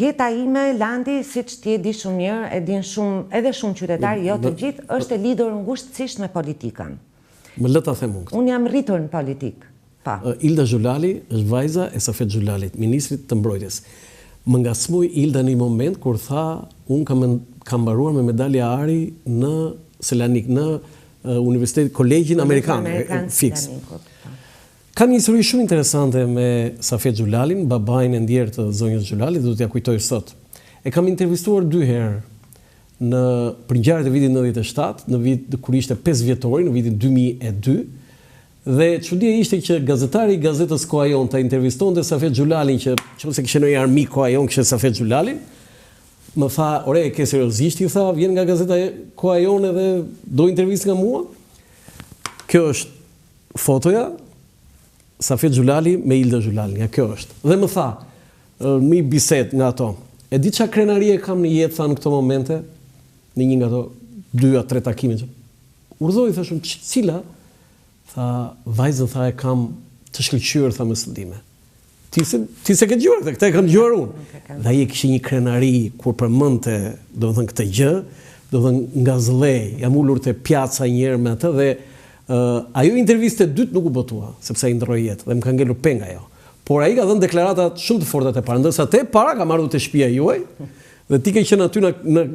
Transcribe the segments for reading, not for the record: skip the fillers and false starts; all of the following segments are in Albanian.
Jeta ime, Landi, siç ti e di shumë mirë, e din edhe shumë qytetarë, jo të gjithë, është e lidhur ngushtësisht me politikën. Më lë ta them unë. Unë jam rritur në politikë. Ilda Xhulali është vajza e Safet Xhulalit, ministrit të mbrojtjes. Më ngacmoi Ilda në një moment kur tha, unë kam mbaruar me medalje ari në Selanik, në Universitetin Kolegjin Amerikan, fix. Ka një histori shumë interesante me Safet Xhulalin, babain e ndjerë të zonjës Xhulalit, do t'ja kujtoj sot. E kam intervistuar 2 herë për ngjarjet e vitit 97, në vit kur ishte 5 vjetori, në vitin 2002. Dhe çudia ishte që gazetari i gazetës Koha Jon ta intervistonte Safet Xhulalin, që nëse kishte ndonjë armik Koha Jon kishte Safet Xhulalin, më tha, "Ore, ke seriozisht?" I tha, "Vjen nga gazeta Koha Jon edhe do intervistë nga mua." Kjo është fotoja Safet Xhulali me Ilda Xhulalin, ja kjo është. Dhe më tha, një bisedë nga ato, "E di çfarë krenarie kam në jetë tha në këto momente?" Në një nga ato 2-3 takime. Urdhoi thashun, "Cila?" Tha, "Vajzën tha e kam të shkëlqyer tha me sëllime." Ti se ke dëgjuar këtë e kam dëgjuar unë. Dhe ai kishte një krenari kur përmendte, domethënë këtë gjë, domethënë nga zëllej, jam ulur te pjaca një herë me atë dhe ajo intervistë e dytë nuk u botua, sepse ai ndroi jetë dhe më ka ngelur peng ajo. Por ai ka dhënë deklarata shumë të forta te para, ndërsa te para ka marrë te shtëpia juaj. Dhe ti ke qenë aty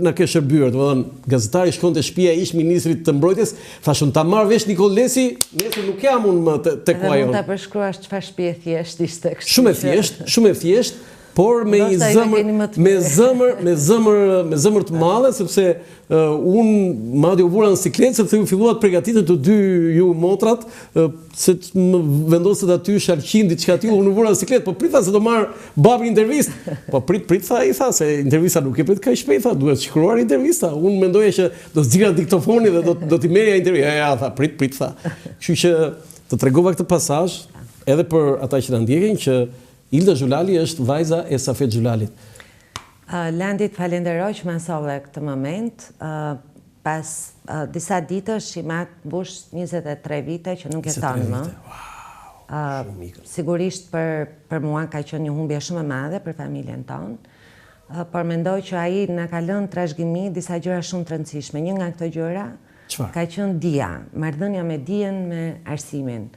na ke shërbyer, domethënë gazetari shkon te shtëpia ish ministrit të mbrojtjes, thashun ta marr vesh Nikol Lesi, nesër nuk jam unë më tek Koha Jon. Mund ta përshkruash çfarë shtëpi e thjesht ishte kështu. Shumë e thjesht, por me zemër të madhe, sepse unë madje u vura në sikletë sepse ju filluat përgatitet të dy ju motrat, se më vendoset aty sharqin diçka tillë, unë u vura në sikletë, po pritha se do marr babi intervistë. Po prit tha, i tha se intervista nuk e prit kaq shpejt, tha, duhet shkruar intervista. Unë mendoja që do zgjidha diktofoni dhe do t'i merrja intervistë. Ja, tha, prit tha. Kështu që të tregova këtë pasazh edhe për ata që na ndjekin që Ilda Xhulali është vajza e Safet Xhulalit. Landit falenderoj që më solle këtë moment. Pas disa ditësh i mat mbush 23 vite që nuk jeton më. Sigurisht për mua ka qenë një humbje shumë e madhe për familjen tonë. Por mendoj që ai na ka lënë trashëgimi disa gjëra shumë të rëndësishme. Një nga këto gjëra ka qenë dia, marrëdhënia me dijen, me arsimin.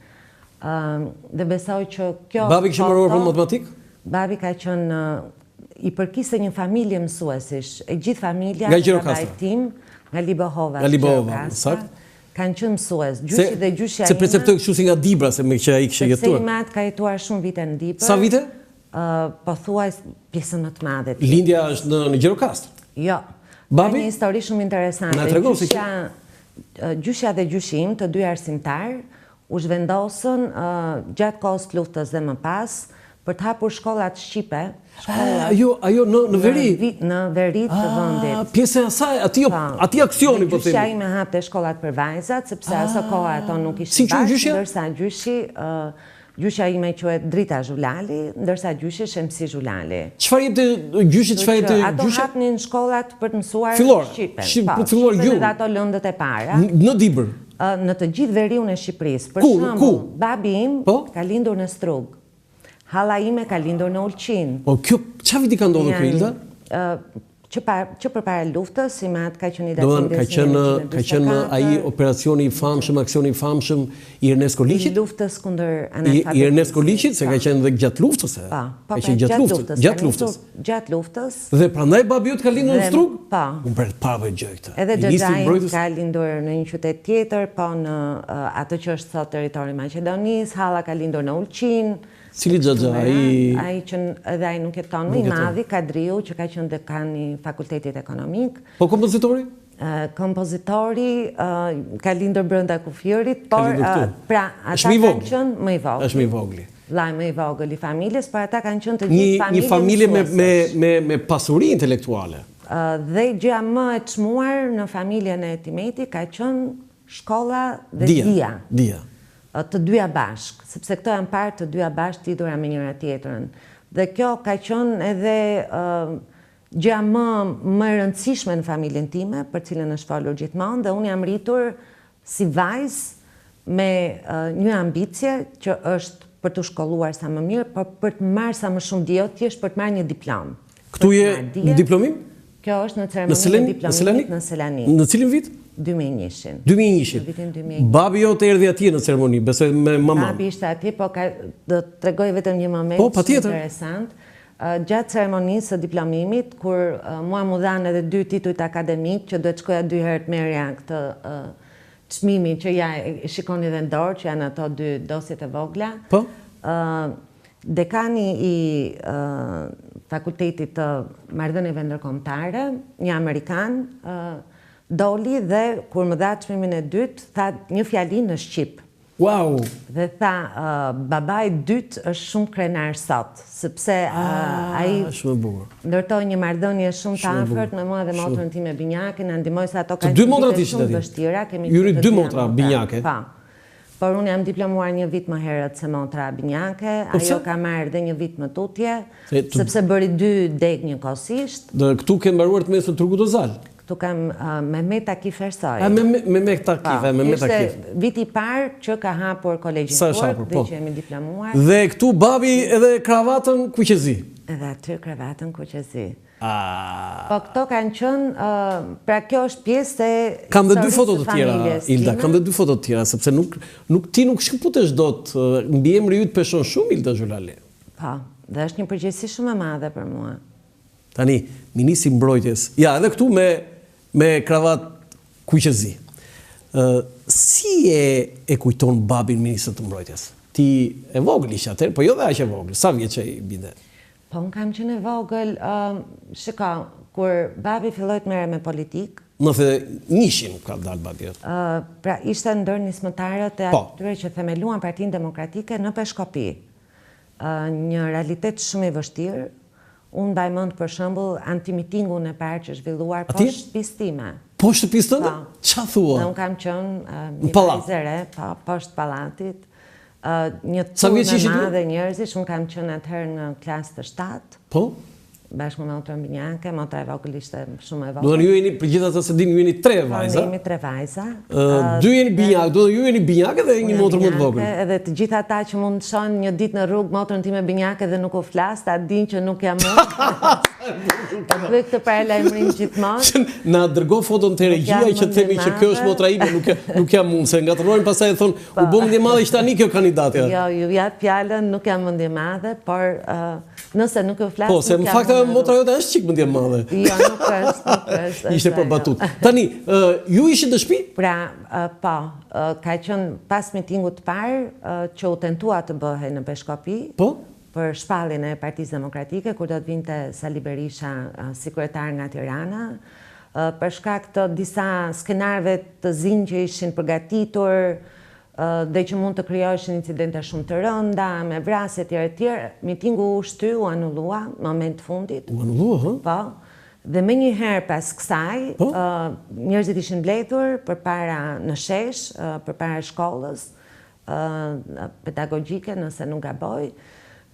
Dhe besoj që kjo... Babi kishte mbaruar për matematik? Babi ka qenë i përkiste një familje mësuesish. E gjithë familja nga Gjirokastra, nga Libohova, sakt. Kanë qenë mësues. Gjyshi dhe gjyshja ime. Se perceptoj kështu si nga Dibra, se me që ai kishte jetuar. Sepse i mat ka jetuar shumë vite në Dibër. Sa vite? Po thuaj pjesën më të madhe. Lindja është në Gjirokastër? Jo. Babi? Një histori shumë interesante. Na tregon si gjyshja dhe gjyshim, të dy arsimtar, u zhvendosën gjatë kohës luftës dhe më pas për të hapur shkollat shqipe. Ajo në veri? Në veri të vendit. Pjesë e asaj, ati aksioni po themi. Gjyshja ime hapte shkollat për vajzat, sepse aso koha ato nuk ishte bashkë, ndërsa gjyshja ime quhet Drita Xhulali, ndërsa gjyshi Shemsi Xhulali. Çfarë jepte gjyshi, çfarë jepte gjyshi? Ato hapnin shkollat për të mësuar shqipen. Për të filluar gjuhën. Dhe ato lëndët e para. Në Dibër. Në të gjithë veriun e Shqipërisë. Për shembull, babi im ka lindur në Strug. Halla ime ka lindur në Ulqin. Po kjo çfarë viti ka ndodhur kjo Ilda? Që përpara luftës, i mat ka qenë i ka qenë ai operacioni i famshëm, aksioni i famshëm i Ernest Koliçit? Luftës kundër analfabetismit. I Ernest Koliçit, se ka qenë dhe gjatë luftës. Ka qenë gjatë luftës. Dhe prandaj babi jot ka lindur në Strug? Po. Unë për të parë gjë këtë. Edhe xhaxhai ka lindur në një qytet tjetër, po në atë që është sot territori i Maqedonisë, Halla ka lindur në Ulqin. Cili xhaxhai? Ai që edhe ai nuk jeton më i madhi, Kadriu, që ka qenë dekan i Fakultetit Ekonomik. Po kompozitori? Kompozitori ka lindur brenda kufirit, por pra ata kanë qenë më i vogël. Është më i vogël. Vllai më i vogël i familjes, por ata kanë qenë të gjithë familje. Një familje me pasuri intelektuale. Dhe gjëja më e çmuar në familjen e Timetit ka qenë shkolla dhe dia. Të dyja bashkë, sepse këto janë parë të dyja bashkë lidhura me njëra tjetrën. Dhe kjo ka qenë edhe gjëja më e rëndësishme në familjen time, për cilën është folur gjithmonë, dhe unë jam rritur si vajzë me një ambicje që është për të shkolluar sa më mirë, por për të marrë sa më shumë dije, thjesht për të marrë një diplom. Këtu je në diplomim? Kjo është në ceremoninë e diplomimit në Selanik. Në cilin vit? 2001-shin. 2001-shin. Babi jote erdhi atje në ceremoni, besoj me mama. Babi ishte atje, po do të tregoj vetëm një moment shumë interesant. Gjatë ceremonisë së diplomimit, kur mua mu dhanë edhe 2 titujt akademik, që duhet shkoja 2 herë të merja këtë çmimin që ja shikoni dhe në dorë, që janë ato 2 dosjet e vogla. Po? Dekani i Fakultetit të Marrëdhënieve Ndërkombëtare, një Amerikan, doli dhe kur më dha çmimin e dytë, tha një fjali në shqip. Wow! Dhe tha, babai dytë është shumë krenar sot, sepse ai ndërtoi një marrëdhënie shumë të afërt me mua dhe motrën time Binjake, na ndihmoi se ato kanë qenë shumë vështira, kemi Ju 2 motra Binjake. Po. Por unë jam diplomuar një vit më herët se motra Binjake, ajo ka marrë dhe një vit më tutje, sepse bëri 2 deg njëkohësisht. Dhe këtu ke mbaruar të mesën Turgut Ozal. Këtu kam Mehmet Akif Ersoj. Mehmet Akif. Ishte viti parë që ka hapur kolegjin Turk dhe që jemi diplomuar. Dhe këtu babi edhe kravatën kuqezi. Edhe aty kravatën kuqezi. Po këto kanë qënë, pra kjo është pjesë e kam dhe 2 foto të tjera, Ilda, kam dhe 2 foto të tjera, sepse ti nuk shkëputesh dot, mbi emri ju të peshon shumë Ilda Xhulali. Po, dhe është një përgjegjësi shumë e madhe për mua. Tani, Ministri i Mbrojtjes, ja, edhe këtu me kravat kuqezi. Si e kujton babin Ministrit të Mbrojtjes? Ti e vogël ishe atëherë, po jo dhe aq e vogël, sa vjeç ai binde? Po, unë kam qenë e vogël, shiko, kur babi filloi të merre me politikë, 91-shin ka dalë babi. Pra ishte ndër nismëtarët e atyre që themeluan Partinë Demokratike në Peshkopi. Një realitet shumë i vështirë. Unë mbaj mend për shembull antimitingun e parë që zhvilluar poshtë shtëpisë time. Poshtë shtëpisë tënde? Ç'a thua? Unë kam qenë një vajzë e re, poshtë pallatit. Një turme madhe njerëzish, unë kam qenë atëherë në klasë të 7. Po? Bashkë me motrën Binjake, motra e vogël ishte shumë e vogël. Do të ju jeni përgjithëse se dini ju jeni 3 vajza. Ne jemi 3 vajza. 2 jeni Binjake, do të ju jeni Binjake dhe një motrë më të vogël. Edhe të gjithë ata që mund të shohin një ditë në rrugë motrën time Binjake dhe nuk u flas, ta dinë që nuk jam unë. Ta bëj këtë paralajmërim gjithmonë. Na dërgo foton te regjia që themi që kjo është motra ime, nuk jam unë, se ngatrojnë pastaj e thon u bë mendje madhe që tani kjo kandidatja. Jo, ju jap fjalën, nuk jam mendje madhe, por nëse nuk u flas. Po, se në fakt motra jote është çik mendje madhe. Jo, nuk është. Ishte për batut. Tani, ju ishit në shtëpi? Pra, po, ka qenë pas mitingut të parë që u tentua të bëhej në Peshkopi. Po? Për shpalljen e Partisë Demokratike, kur do të vinte Sali Berisha si kryetar nga Tirana, për shkak të disa skenarëve të zinj që ishin përgatitur dhe që mund të krijoheshin incidente shumë të rënda, me vrasje etj. Mitingu u shty, u anullua në moment të fundit. U anullua, hë? Po. Dhe më njëherë pas kësaj, njerëzit ishin mbledhur përpara në shesh, përpara shkollës pedagogjike, nëse nuk gaboj.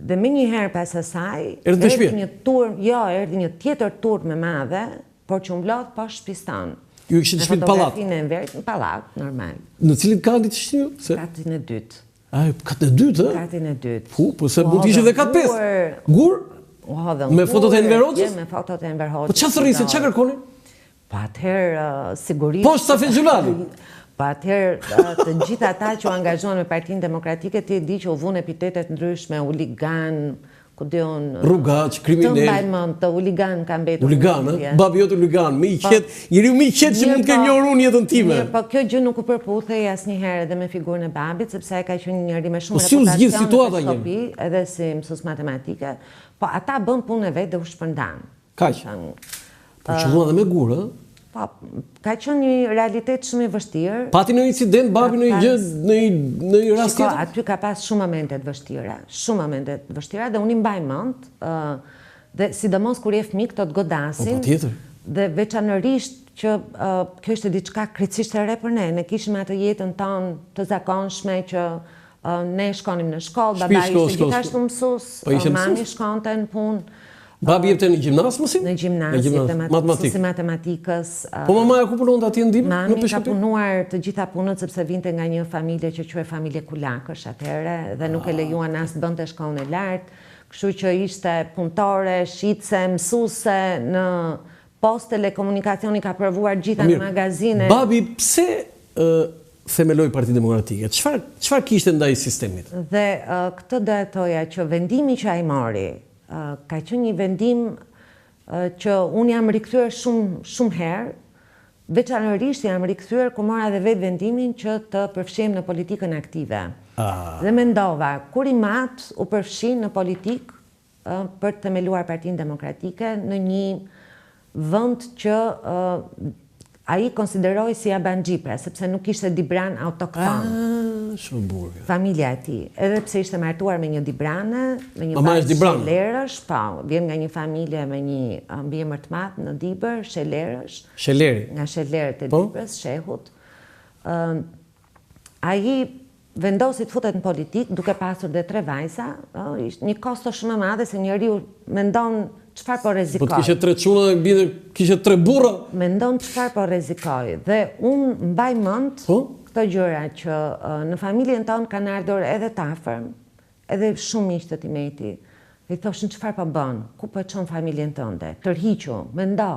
Dhe më njëherë pas asaj, erdhi një tjetër turmë e madhe, por që mblodh poshtë shtëpisë tonë. Ju kishit shtëpi në pallat? Në pallat, normal. Në cilin katin ishit ju? Katin e dytë. Katin e dytë, ë? Katin e dytë. Po se mund të ishte edhe kat 5. Gur? Me fotot e Enver Hoxhës? Me fotot e Enver Hoxhës. Po çfarë thërrisë, çfarë kërkoni? Po atëherë sigurisht. Po Safet Xhulali. Po atëherë të gjithë ata që u angazhuan me Partinë Demokratike, ti e di që u vun epitetet ndryshme, huligan, ku diun, rrugaq, kriminal. Të mbaj mend, të huligan ka mbetur. Huligan, babi jot huligan, më i qet, njeriu më i qet që mund të njohur unë jetën time. Po kjo gjë nuk u përputhej asnjëherë edhe me figurën e babit, sepse ai ka qenë një njeri me shumë reputacion. Po si u zgjidh situata një? Edhe si mësues matematike, po ata bën punën e vet dhe u shpërndan. Kaq. Po qelluan edhe me gur, ë? Po, ka qenë një realitet shumë i vështirë. Pati në incident, babi në një gjë, në një rast tjetër? Aty ka pas shumë momente të vështira, dhe unë i mbaj mend, dhe sidomos kur je fëmijë këto të godasin. Patjetër. Dhe veçanërisht që kjo ishte diçka krejtësisht e re për ne. Ne kishim atë jetën tonë të zakonshme që ne shkonim në shkollë, baba ishte gjithashtu mësues, mami shkonte në punë. Babi jepte në gjimnas mësim? Në gjimnas, mësi matematikës. Po mamaja ku punonte atje ndim? Mami ka punuar të gjitha punët sepse vinte nga një familje që quhej familje kulakësh atëherë dhe nuk e lejuan as të bënte shkollën e lartë, kështu që ishte punëtore, shitse, mësuese në Post Telekomunikacioni, ka provuar gjitha në magazine. Babi pse themeloi Partinë Demokratike? Çfarë kishte ndaj sistemit? Dhe këtë do të thoja që vendimi që ai mori ka qenë një vendim që unë jam rikthyer shumë herë, veçanërisht jam rikthyer kur mora dhe vetë vendimin që të përfshihem në politikën aktive. Dhe mendova, kur i mat u përfshin në politikë për të themeluar Partinë Demokratike në një vend që ai konsideroi si Abanxhi, sepse nuk ishte Dibran autokton. Familja e tij, edhe pse ishte martuar me një Dibrane, me një Shelerësh, po, vjen nga një familje me një mbiemër të madh në Dibër, Shelerësh. Sheleri. Nga Shelerët e Dibrës, shehut. Ai vendosi të futet në politikë duke pasur dhe 3 vajza, ishte një kosto shumë e madhe se njeriu mendon çfarë po rrezikoj. Po të kishe 3 çuna dhe kishe 3 burra. Mendon çfarë po rrezikoj. Dhe unë mbaj mend këto gjëra që në familjen tonë kanë ardhur edhe të afërm, edhe shumë miq të timeti. Dhe i thoshin çfarë po bën, ku po çon familjen tënde? Tërhiqu, mendo,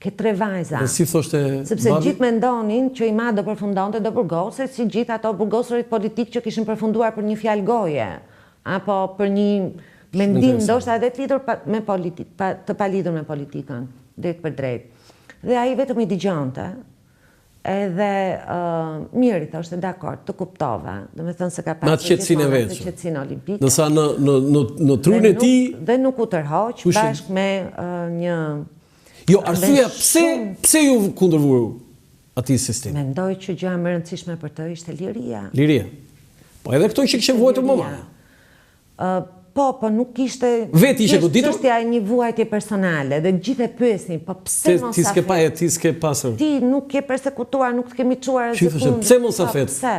ke 3 vajza. Dhe si thoshte sepse gjithë mendonin që i ma do përfundonte, do burgose, si gjithë ato burgosërit politikë që kishin përfunduar për një fjalë goje, apo për një mendim ndoshta edhe të lidhur me politikë, të palidur me politikën, drejt për drejt. Dhe ai vetëm i dëgjonte, edhe mirë i thoshte, dakord, të kuptova, domethënë se ka pasur qetësinë e vet. Qetësinë olimpike. Ndërsa në trurin e tij dhe nuk u tërhoq bashkë me një. Jo, arsyeja pse ju kundërvuru atij sistemi? Mendoj që gjëja më e rëndësishme për të ishte liria. Liria. Po edhe këto që kishin vuajtur mama. Po nuk ishte. Vetë ishte goditur? Çështja e një vuajtje personale dhe gjithë e pyesnin, po pse mos afet? Ti s'ke pasur. Ti nuk je persekutuar, nuk të kemi çuar as sekondë. Pse mos afet? Pse?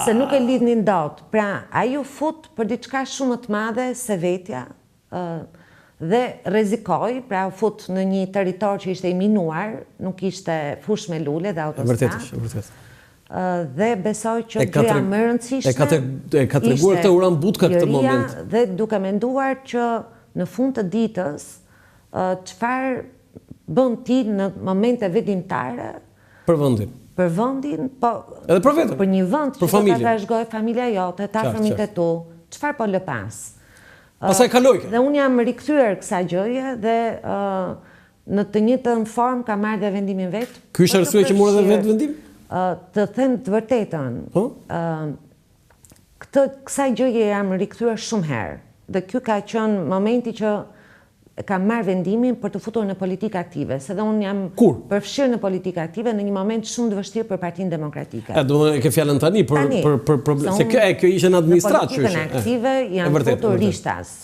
Se nuk e lidhnin dot. Pra, ai u fut për diçka shumë të madhe se vetja dhe rrezikoi, pra u fut në një territor që ishte i minuar, nuk ishte fush me lule dhe autostradë. Vërtet. Dhe besoj që gjëja më e rëndësishme e ka treguar këtë Uran Butka këtë moment. Dhe duke menduar që në fund të ditës çfarë bën ti në momente vendimtare për vendin. Për vendin, po edhe për vetën. Për një vend që ta trashëgoj familja jote, ta afërmit e tu, çfarë po lë pas? Pastaj kaloj. Dhe unë jam rikthyer kësaj gjëje dhe në të njëjtën formë kam marrë dhe vendimin vet. Ky është arsyeja që morë dhe vetë vendim? Të them të vërtetën, kësaj gjëje jam rikthyer shumë herë. Dhe ky ka qenë momenti që kam marrë vendimin për të futur në politikë aktive, se dhe unë jam përfshirë në politikë aktive në një moment shumë të vështirë për Partinë Demokratike. Do e ke fjalën tani për problem, se kjo ishte në administratë që ishte. Në politikën aktive jam futur rishtas,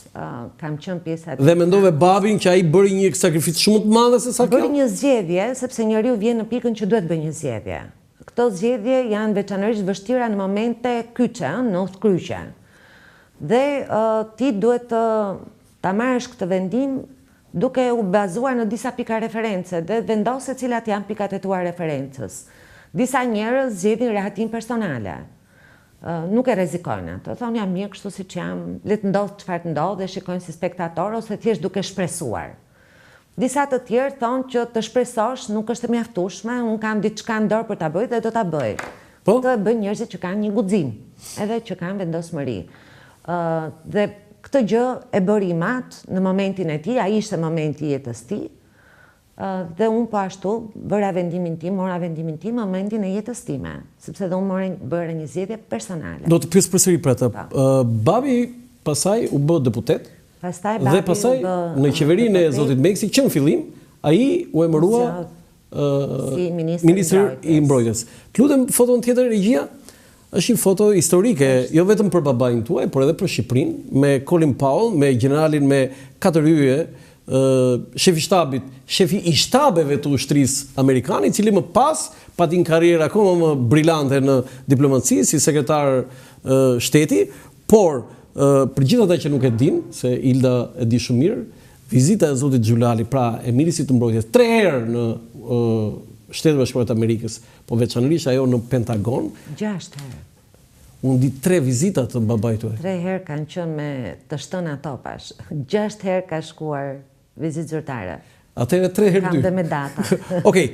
kam qenë pjesa e. Dhe mendove babin që ai bëri një sakrificë shumë të madhe se sa kjo? Bëri një zgjedhje, sepse njeriu vjen në pikën që duhet bëjë një zgjedhje. Këto zgjedhje janë veçanërisht vështira në momente kyçe, në kryqe. Dhe ti duhet ta marrësh këtë vendim duke u bazuar në disa pika reference dhe vendose cilat janë pikat e tua referencës. Disa njerëz zgjedhin rehatin personale. Nuk e rrezikojnë ato. Thonë jam mirë kështu siç jam, le të ndodh çfarë të ndodh dhe shikojnë si spektator ose thjesht duke shpresuar. Disa të tjerë thonë që të shpresosh nuk është e mjaftueshme, unë kam diçka në dorë për ta bëj dhe do ta bëj. Këtë bën njerëzit që kanë një guxim, edhe që kanë vendosmëri. Dhe këtë gjë e bëri i mat në momentin e tij, ai ishte momenti i jetës tij. Dhe unë po ashtu mora vendimin tim në momentin e jetës time, sepse dhe unë bëra një zgjedhje personale. Do të pyes përsëri për atë. Babi pasaj u bë deputet. Dhe pasaj në qeverinë e zotit Meksi, që në fillim, ai u emërua si ministër i mbrojtjes. Të lutem, foton tjetër regjia është një foto historike, jo vetëm për babain tuaj, por edhe për Shqipërinë, me Colin Powell, me generalin me 4 yje, shefi shtabit, shefi i shtabeve të ushtrisë amerikane, i cili më pas pati një karrierë akoma më brillante në diplomaci si sekretar shteti, por për gjithë ata që nuk e din, se Ilda e di shumë mirë, vizita e zotit Xhulali, pra e ministrit të mbrojtjes, 3 herë në Shtetet Bashkuara të Amerikës, po veçanërisht ajo në Pentagon. 6 herë. Unë di 3 vizita të babait tuaj. 3 herë kanë qenë me të shtëna topash. 6 herë ka shkuar vizitë zyrtare. Atëherë 3 herë 2. Kam dhe me data. Okej.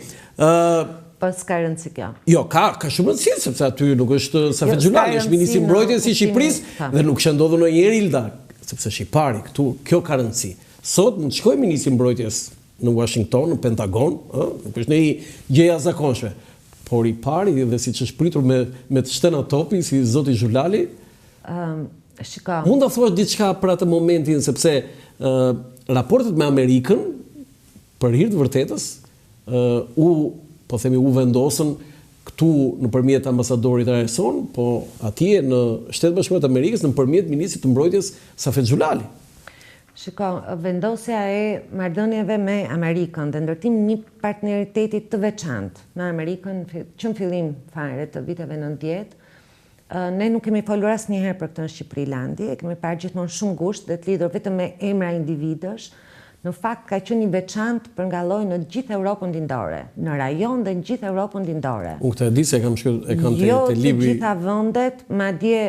Po s'ka rëndësi kjo. Jo, ka shumë rëndësi, sepse aty nuk është Safet Xhulali, është ministri i mbrojtjes i Shqipërisë dhe nuk që ndodhur ndonjëherë Ilda, sepse shqiptari këtu, kjo ka rëndësi. Sot mund të shkojë ministri i mbrojtjes në Washington, në Pentagon, nuk është një gjë e jashtëzakonshme. Por i pari dhe siç është pritur me të shtëna topi si zoti Xhulali, mund ta thuash diçka për atë momentin, sepse raportet me Amerikën për hir të vërtetës u vendosën këtu nëpërmjet ambasadorit Arson, po atje në Shtetet Bashkuara të Amerikës nëpërmjet ministrit të mbrojtjes Safet Xhulali. Vendosja e marrëdhënieve me Amerikën dhe ndërtimi një partneriteti të veçantë me Amerikën që në fillim fare të viteve 90, ne nuk kemi folur asnjëherë për këtë në Shqipërilandi, e kemi parë gjithmonë shumë ngushtë dhe të lidhur vetëm me emra individësh. Në fakt ka qenë një veçantë për nga lloji në gjithë Europën lindore, në rajon dhe në gjithë Europën lindore. Unë këtë e di se kam shkruar e kam te libri. Jo të gjitha vendet, madje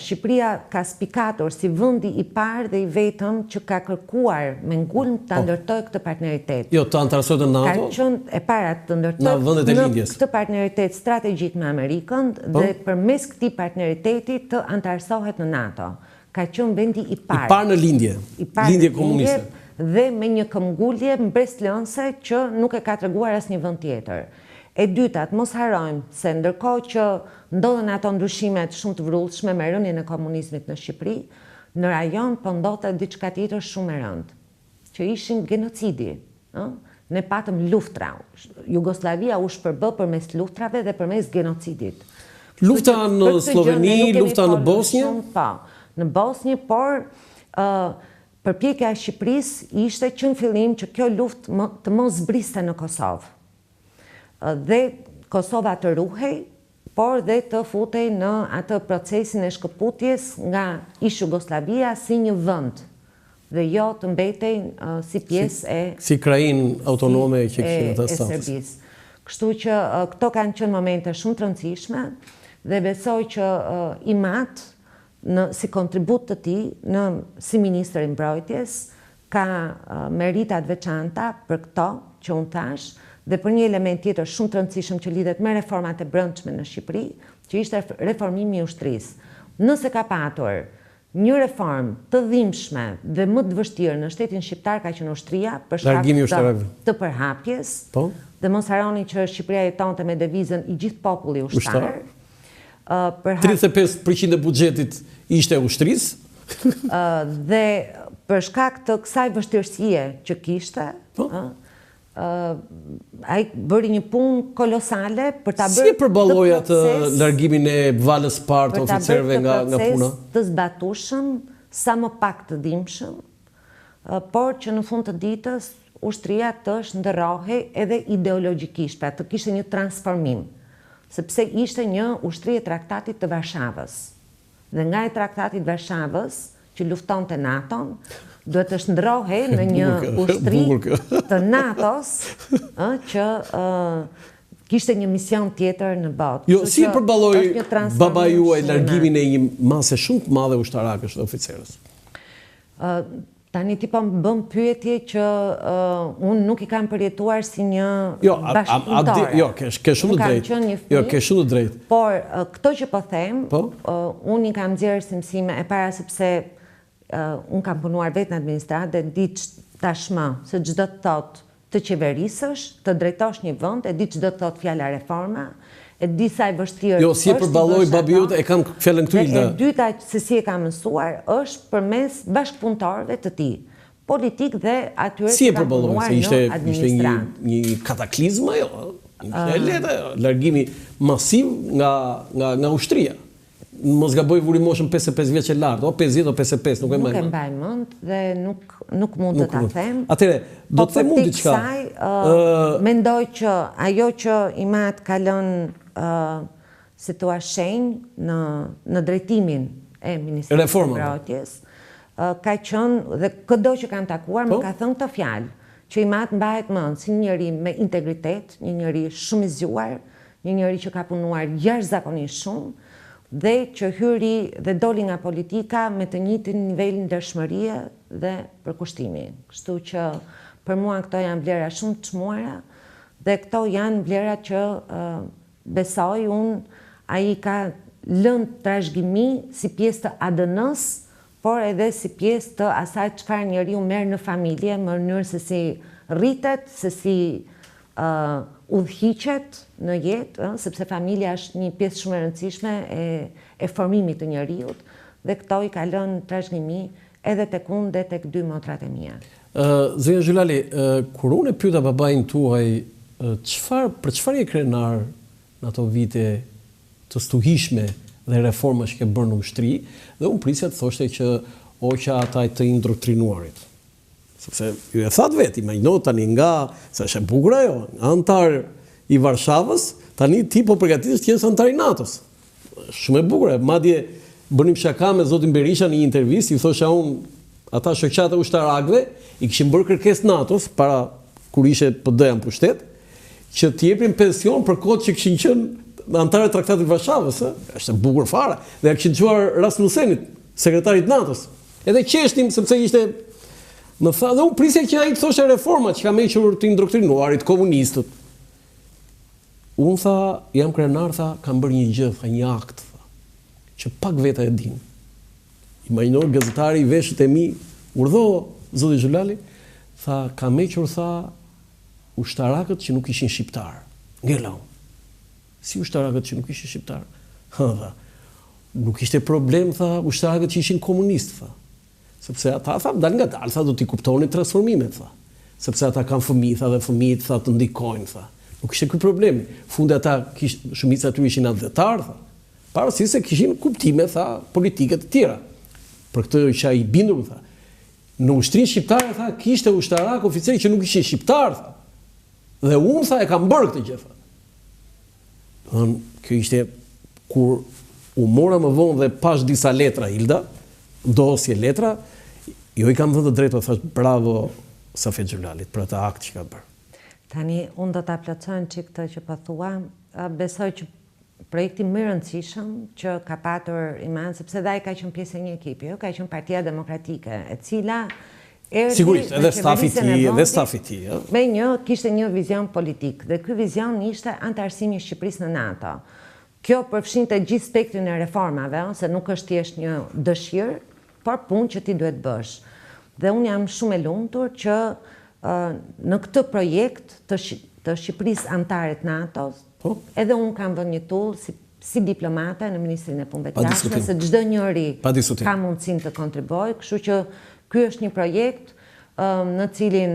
Shqipëria ka spikatur si vendi i parë dhe i vetëm që ka kërkuar me ngulm ta ndërtojë këtë partneritet. Jo, të antarësohet në NATO? Ka qenë e para të ndërtojë në këtë partneritet strategjik me Amerikën dhe përmes këtij partneriteti të antarësohet në NATO. Ka qenë vendi i parë. I parë në lindje. Lindje komuniste. Dhe me një këmbgulje mbreslënse që nuk e ka treguar asnjë vend tjetër. E dyta, mos harrojmë se ndërkohë që ndodhen ato ndryshimet shumë të vrrullshme me rënien e komunizmit në Shqipëri, në rajon po ndodhte diçka tjetër shumë e rëndë, që ishin genocidi. Ne patëm luftra. Jugoslavia u shpërbë përmes luftrave dhe përmes genocidit. Lufta në Sloveni, lufta në Bosnjë? Po, në Bosnjë, por përpjekja e Shqipërisë ishte që në fillim që kjo luftë të mos zbriste në Kosovë. Dhe Kosova të ruhej, por dhe të futej në atë procesin e shkëputjes nga ish-Jugoslavia si një vend, dhe jo të mbetej si pjesë e si krajinë autonome që kishte atë status. Kështu që këto kanë qenë momente shumë të rëndësishme dhe besoj që i mat si kontribut të tij si ministër i mbrojtjes ka meritat veçanta për këto që unë thash dhe për një element tjetër shumë të rëndësishëm që lidhet me reformat e brendshme në Shqipëri, që ishte reformimi i ushtrisë. Nëse ka patur një reformë të dhimbshme dhe më të vështirë në shtetin shqiptar ka qenë ushtria për shkak të përhapjes. Dhe mos harroni që Shqipëria jetonte me devizën i gjithë populli ushtar. 35% e buxhetit ishte ushtrisë. Dhe për shkak të kësaj vështirësie që kishte, ai bëri një punë kolosale për ta bërë si përballoi atë largimin e valës parë të oficerëve nga puna. Të zbatueshëm, sa më pak të dhimbshëm, por që në fund të ditës ushtria të shndërrohej edhe ideologjikisht, pra të kishte një transformim, sepse ishte një ushtri e Traktatit të Varshavës. Dhe nga e Traktatit të Varshavës, që luftonte NATO-n, duhet të shndrohej në një ushtri të NATO-s që kishte një mision tjetër në botë. Jo, si përballoi baba juaj largimin e një mase shumë të madhe ushtarakësh dhe oficerës? Tani ti po më bën pyetje që unë nuk i kam përjetuar si një bashkëpunëtore. Jo, ke shumë të drejtë. Jo, ke shumë të drejtë. Por këto që po them, unë i kam nxjerrë si mësime e para sepse unë kam punuar vetë në administratë dhe di tashmë se çdo të thotë të qeverisësh, të drejtosh një vend, e di çdo të thotë fjala reforma, e di sa e vështirë. Jo, si e përballoi babi jot, e kam fjalën këtu Ilda. E dyta se si e kam mësuar është përmes bashkëpunëtorëve të tij, politik dhe atyre që kanë punuar në administratë. Një kataklizëm ajo, e lehtë, largimi masiv nga ushtria. Mos gaboj vuri moshën 55 vjeç e lartë, o 50 o 55, nuk e mbaj mend. Nuk e mbaj mend dhe nuk mund të ta them. Atëre, do të them unë diçka. Mendoj që ajo që i mat ka lënë si thua shenjë në drejtimin e Ministrisë së Mbrojtjes, ka qenë dhe çdo që kam takuar më ka thënë këtë fjalë, që i mat mbahet mend si një njeri me integritet, një njeri shumë i zgjuar, një njeri që ka punuar jashtëzakonisht shumë dhe që hyri dhe doli nga politika me të njëjtin nivel ndershmërie dhe përkushtimi. Kështu që për mua këto janë vlera shumë të çmuara dhe këto janë vlera që besoj unë ai ka lënë trashëgimi si pjesë të ADN-s, por edhe si pjesë të asaj çfarë njeriu merr në familje, në mënyrë se si rritet, se si udhëhiqet në jetë, sepse familja është një pjesë shumë e rëndësishme e formimit të njeriut, dhe këto i ka lënë trashëgimi edhe tek unë dhe tek dy motrat e mia. Zonja Xhulali, kur unë e pyeta babain tuaj, për çfarë je krenar në ato vite të stuhishme dhe reforma që ke bërë në ushtri, dhe unë prisja të thoshte që oqa ata të indoktrinuarit. Sepse ju e thatë vetë, imagjino tani nga, se është e bukur ajo, antar i Varshavës, tani ti po përgatitesh të jesh antar i NATO-s. Shumë e bukur, madje bënim shaka me zotin Berisha në një intervistë, i thosha unë, ata shoqata ushtarakëve i kishin bërë kërkesë NATO-s para kur ishte PD-ja në pushtet, që të jepin pension për kohët që kishin qenë antarët e Traktatit të Varshavës, është e bukur fare. Dhe ja kishin çuar Rasmussenit, sekretarit NATO-s. Edhe qeshtim sepse ishte më tha, dhe unë prisja që ai të thoshte reforma që ka mequr të indoktrinuarit komunistët. Unë tha, jam krenar, tha, kam bërë një gjë, tha, një akt, tha, që pak veta e din. Imagjino gazetari i veshët e mi, urdhë zoti Xhulali, tha, kam mequr, tha, ushtarakët që nuk ishin shqiptar. Ngela unë. Si ushtarakët që nuk ishin shqiptar? Tha, nuk ishte problem, tha, ushtarakët që ishin komunistë, tha. Sepse ata, tha, dal nga dalë, tha, do t'i kuptonin transformimet, tha. Sepse ata kanë fëmijë, tha, dhe fëmijët, tha, të ndikojnë, tha. Nuk ishte ky problemi. Fundi ata, shumica aty ishin adhëtar, tha. Parësisht se kishin kuptime, tha, politike të tjera. Për këtë që ai bindur, tha. Në ushtrinë shqiptare, tha, kishte ushtarak oficeri që nuk ishin shqiptar, tha. Dhe unë, tha, e kam bërë këtë gjë, tha. Kjo ishte kur u mora më vonë dhe pash disa letra, Hilda, dosje letra, jo i kam dhënë të drejtë, thash bravo Safet Xhulalit për atë akt që ka bërë. Tani, unë do ta plotësoj çik këtë që po thua. Besoj që projekti më i rëndësishëm që ka patur Iman, sepse dhe ai ka qenë pjesë e një ekipi, ka qenë Partia Demokratike, e cila sigurisht, edhe stafi ti. Kishte një vizion politik, dhe ky vizion ishte antarësimi i Shqipërisë në NATO. Kjo përfshinte gjithë spektrin e reformave, se nuk është thjesht një dëshirë, por punë që ti duhet bësh. Dhe unë jam shumë e lumtur që në këtë projekt të Shqipërisë antare të NATO-s, edhe unë kam vënë një tull si diplomate në Ministrinë e Punëve të Jashtme, se çdo njeri ka mundësinë të kontribuojë, kështu që ky është një projekt në cilin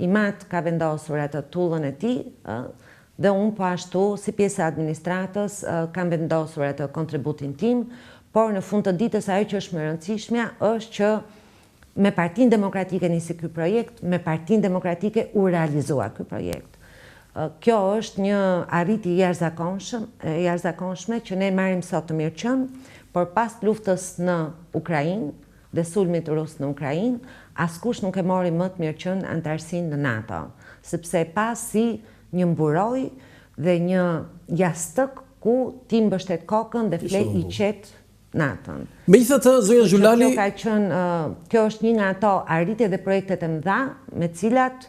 Imat ka vendosur atë tullën e tij, dhe unë po ashtu, si pjesë e administratës, kam vendosur atë kontributin tim, por në fund të ditës ajo që është më e rëndësishmja është që me Partinë Demokratike nisi ky projekt, me Partinë Demokratike u realizua ky projekt. Kjo është një arritje jashtëzakonshme që ne marrim sot të mirëqen, por pas luftës në Ukrainë dhe sulmit rus në Ukrainë, askush nuk e mori më të mirëqen antarësinë në NATO, sepse pas si një mburoj dhe një jastëk ku ti mbështet kokën dhe flet i qet NATO-n. Megjithatë, zonja Xhulali, kjo është një nga ato arritje dhe projektet e mëdha me cilat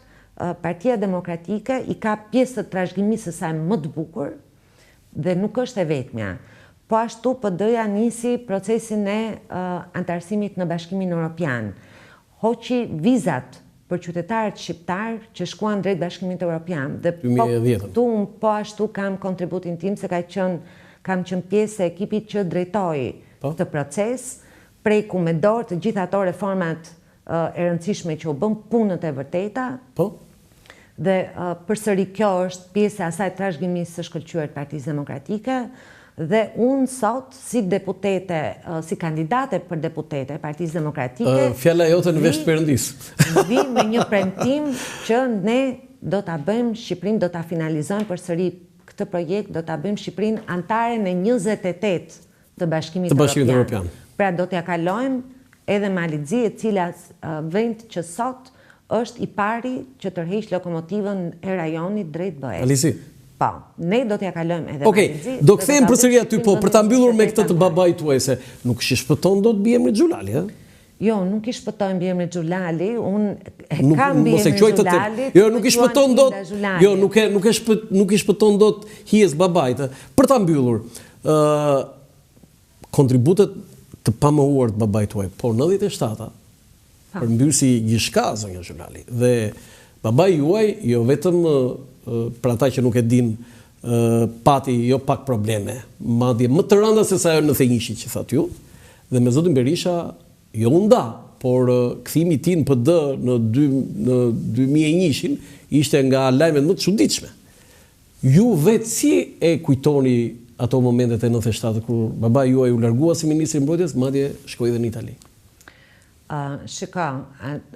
Partia Demokratike i ka pjesë të trashëgimisë së saj më të bukur dhe nuk është e vetmja. Po ashtu PD-ja nisi procesin e antarësimit në Bashkimin Evropian. Hoqi vizat për qytetarët shqiptar që shkuan drejt Bashkimit Evropian. Dhe po ashtu kam kontributin tim se kam qenë pjesë e ekipit që drejtoi këtë proces, preku me dorë të gjitha ato reformat e rëndësishme që u bën punët e vërteta. Dhe përsëri kjo është pjesë e asaj trashëgimisë së shkëlqyer të Partisë Demokratike. Dhe unë sot, si deputete, si kandidate për deputete e Partisë Demokratike, fjala jote në vesh Perëndis. Vi me një premtim që ne do ta bëjmë Shqipërinë, do ta finalizojmë përsëri këtë projekt, do ta bëjmë Shqipërinë antare në 28 të Bashkimit Evropian. Pra do t'ja kalojmë edhe Malizi, e cila vend që sot është i pari që tërheq lokomotivën e rajonit drejt BE-s. Malizi. Po, ne do t'ja kalojmë edhe Malizi. Do kthejmë përsëri aty, po për ta mbyllur me këtë të babait tuaj, se nuk i shpëton dot biemrit Xhulali, ë? Jo, nuk i shpëtojmë biemrit Xhulali, unë kam biemrin Xhulali. Jo, nuk i shpëton dot. Jo, nuk i shpëton dot hijes babait. Për ta mbyllur, kontributet të pamohuar të babait tuaj, por 97-a përmbylsi gjithçka zonja Xhulali. Dhe babai juaj jo vetëm për ata që nuk e din, pati jo pak probleme, madje më të rënda se sa ajo 91 që thatë ju, dhe me zotin Berisha jo nda, por kthimi i tij në PD në 2001 ishte nga lajmet më të çuditshme. Ju vetë si e kujtoni ato momentet e 97 kur babai juaj u largua si ministri i mbrojtjes, madje shkoi edhe në Itali? Shiko,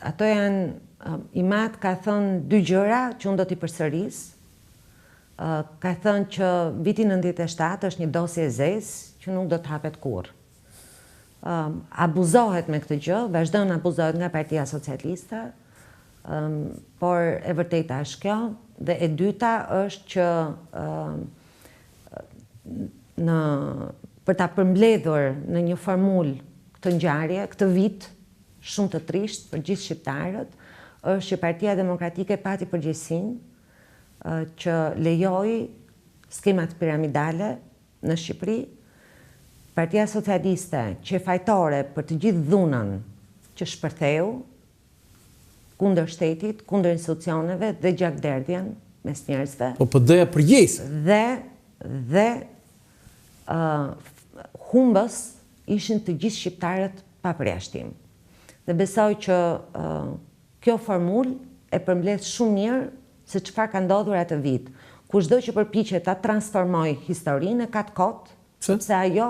ato janë, Imat ka thënë dy gjëra që unë do t'i përsëris. Ka thënë që viti 97 është një dosje e zezë që nuk do të hapet kurrë. Abuzohet me këtë gjë, vazhdon abuzohet nga Partia Socialiste, por e vërteta është kjo, dhe e dyta është që për ta përmbledhur në një formulë këtë ngjarje, këtë vit shumë të trisht për gjithë shqiptarët, është që Partia Demokratike pati përgjegjësinë që lejoi skemat piramidale në Shqipëri. Partia Socialiste që fajtore për të gjithë dhunën që shpërtheu kundër shtetit, kundër institucioneve dhe gjakderdhjen mes njerëzve. Po PD-ja përgjegjëse. Dhe humbës ishin të gjithë shqiptarët pa përjashtim. Dhe besoj që kjo formulë e përmbledh shumë mirë se çfarë ka ndodhur atë vit. Kushdo që përpiqet ta transformojë historinë ka të kot, sepse ajo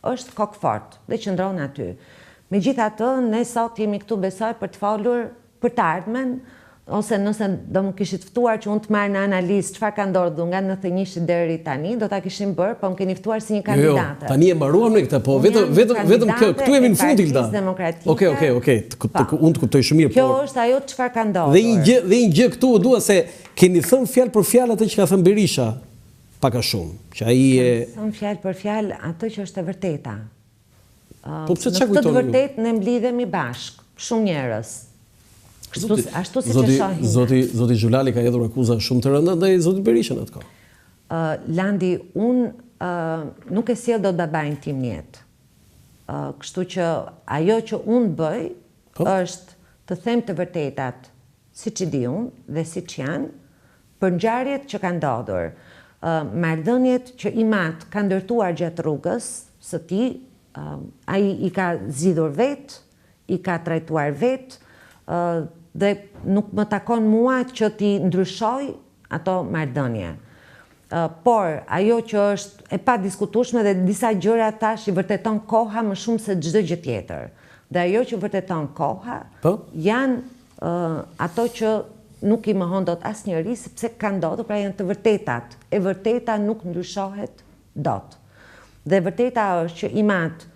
është kokë fort dhe qëndron aty. Megjithatë, ne sot jemi këtu besoj për të folur për të ardhmen, ose nëse do më kishit ftuar që unë të marrë në analizë çfarë ka ndodhur nga 91 deri tani, do ta kishim bërë, po më keni ftuar si një kandidate. Jo, tani e mbaruam ne këtë, po vetëm këtu jemi në fund Hilda. Okej, unë të kuptoj shumë mirë, kjo është ajo çfarë ka ndodhur. Dhe një gjë këtu dua se keni thënë fjalë për fjalë atë që ka thënë Berisha, pak a shumë, që ai e thënë fjalë për fjalë atë që është e vërteta. Po pse çka kujtoni? Në këtë kujtoni? vërtet ne mblidhemi bashk, shumë njerëz. Ashtu siç e shohim. Zoti Xhulali ka hedhur akuza shumë të rënda ndaj zotit Berishën atë kohë. Landi, unë nuk e sjell dot babain tim në jetë. Kështu që ajo që unë bëj është të them të vërtetat siç i di unë dhe siç janë për ngjarjet që kanë ndodhur. Marrëdhëniet që Imat ka ndërtuar gjatë rrugës së tij, ai i ka zgjidhur vetë, i ka trajtuar vetë, dhe nuk më takon mua që t'i ndryshoj ato marrëdhënie. Por ajo që është e padiskutueshme dhe disa gjëra tash i vërteton koha më shumë se çdo gjë tjetër. Dhe ajo që vërteton koha janë ato që nuk i mohon dot asnjëri sepse ka ndodhur, pra janë të vërtetat. E vërteta nuk ndryshohet dot. Dhe e vërteta është që Imat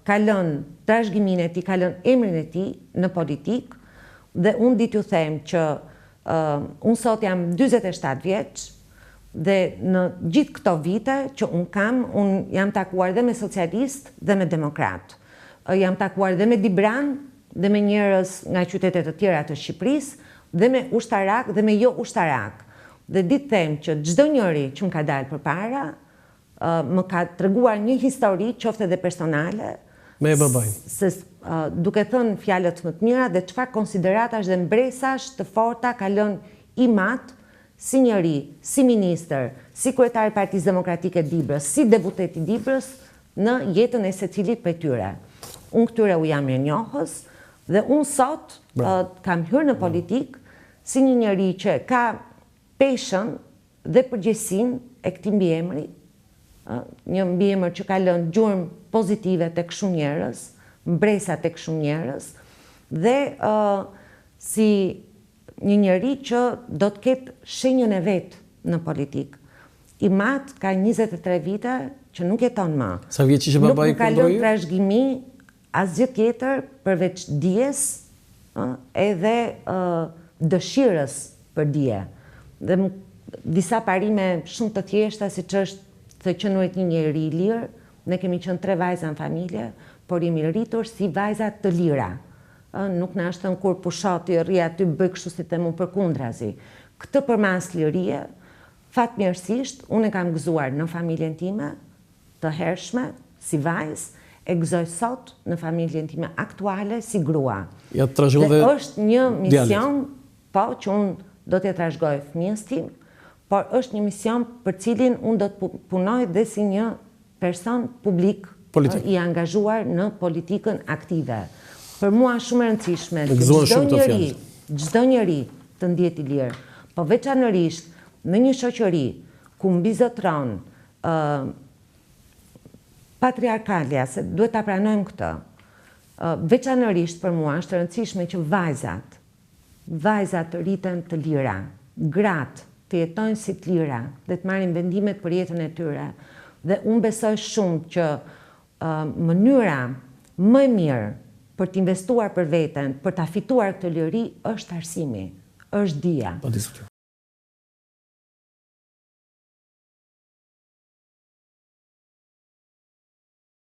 ka lënë trashëgiminë e tij, ka lënë emrin e tij në politikë, dhe unë di t'ju them që unë sot jam 47 vjeç dhe në gjithë këto vite që unë jam takuar dhe me socialist dhe me demokrat. Jam takuar dhe me Dibran dhe me njerëz nga qytetet të tjera të Shqipërisë dhe me ushtarak dhe me jo ushtarak. Dhe di të them që çdo njeri që më ka dalë përpara më ka treguar një histori, qoftë edhe personale, me babain. Duke thënë fjalët më të mira dhe çfarë konsideratash dhe mbresash të forta ka lënë Imat si njeri, si ministër, si kryetar i Partisë Demokratike Dibrës, si deputet i Dibrës në jetën e secilit prej tyre. Unë këtyre u jam mirënjohës dhe unë sot kam hyrë në politikë si një njeri që ka peshën dhe përgjegjësinë e këtij mbiemri, një mbiemër që ka lënë gjurmë pozitive tek shumë njerëz, mbresa tek shumë njerëz, dhe si një njeri që do të ketë shenjën e vet në politikë. Imat ka 23 vite që nuk jeton më. Sa vjeç ishte babai kur ndroi? Nuk ka lënë trashëgimi asgjë tjetër përveç dijes, edhe dëshirës për dije. Dhe disa parime shumë të thjeshta, siç është të qenurit një njeri i lirë, ne kemi qenë 3 vajza në familje, por jemi rritur si vajza të lira. Nuk na është thënë kur pushati rri aty bëj kështu si them unë, përkundrazi. Këtë përmas lirie, fatmirësisht, unë e kam gëzuar në familjen time, të hershme, si vajzë, e gëzoj sot në familjen time aktuale si grua. Ja trashëgon dhe është një mision, po, që unë do t'ja trashëgoj fëmijës tim, por është një mision për cilin unë do të punoj dhe si një person publik i angazhuar në politikën aktive. Për mua shumë e rëndësishme që çdo njeri të ndihet i lirë, po veçanërisht në një shoqëri ku mbizotron patriarkalja, se duhet ta pranojmë këtë. Veçanërisht për mua është e rëndësishme që vajzat rriten të lira, gratë të jetojnë si të lira dhe të marrin vendimet për jetën e tyre. Dhe unë besoj shumë që mënyra më e mirë për të investuar për veten, për ta fituar këtë liri, është arsimi, është dija.